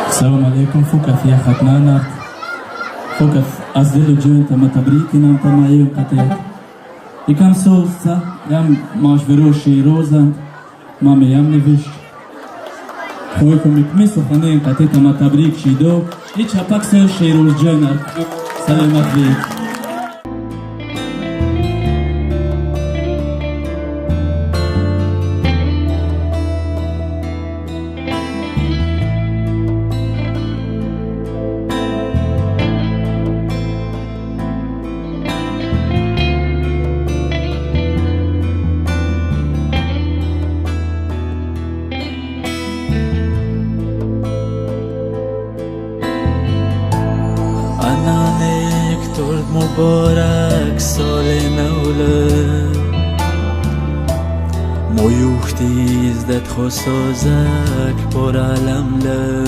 السلام عليكم. فوكث يا ختنانا فوكث أزدلو جون تما تبريكي نام تما يوم قتيت يكام سوسة يام ماش بروشي روزان مامي يام نفش خويكم يكمسوا خانين قتيت تما تبريك شيدو إيش هباكسر شيروز جونر سلامات بيك. مبارک سال نوله مویوختیز دت خسازک پر علمله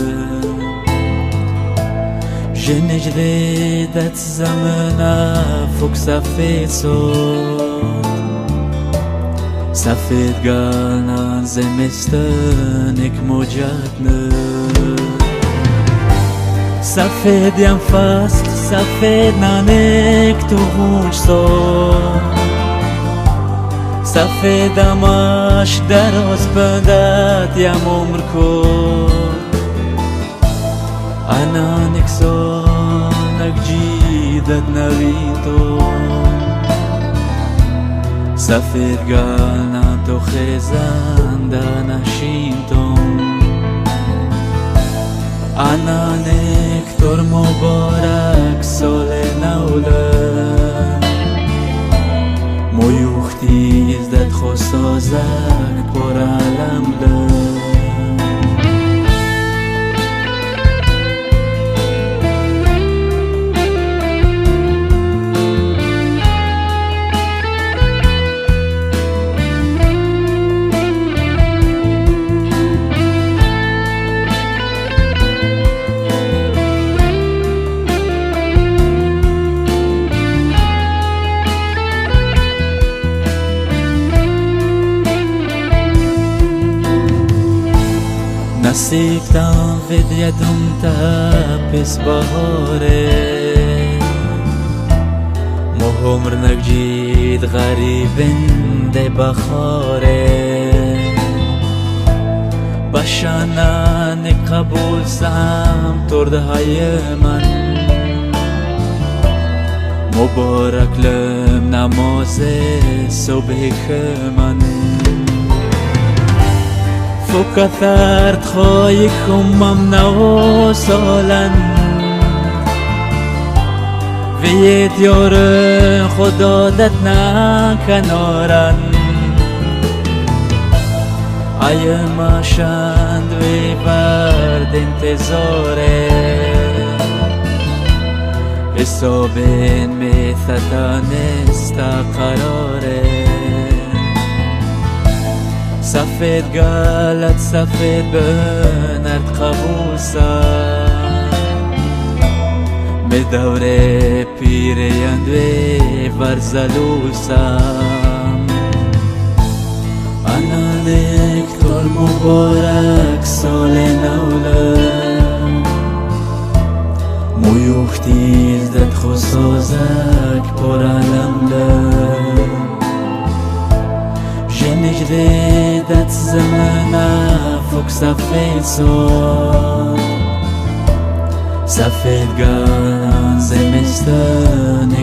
جنجده دت زمنه فوق سفید سود سفید گلنا زمستنک مجدنه سفید یم فصل سفید نانک تو گوش سون سفیدم اش دراز بندت یم عمر کن انانک سونک جیدت نوین تو سفید گلنا تو خیزنده نشین تو انانک تر مبارک سال نوله مویوختیز دت خسازک پر علمله نصیب تام فدیتم تپس بهاره مهمر نگجید غریبنده بخاره بشانن قبول سام ترده های من مبارک لم نماز صبح من فكثرت خايكم ممنوع سالن وید یار خدا دت نکنارن ایما شند وی برد انتظاره حسابین میتتانست قراره سفید گلت سفید بنرد قبوسم به دوره پیریند وی ورزلوسم انانک تر مبارک سال نوله مویوختیز دت خسازک پر علمله جنجده دت زمنه فوق سفید سود سفید گلن زمستن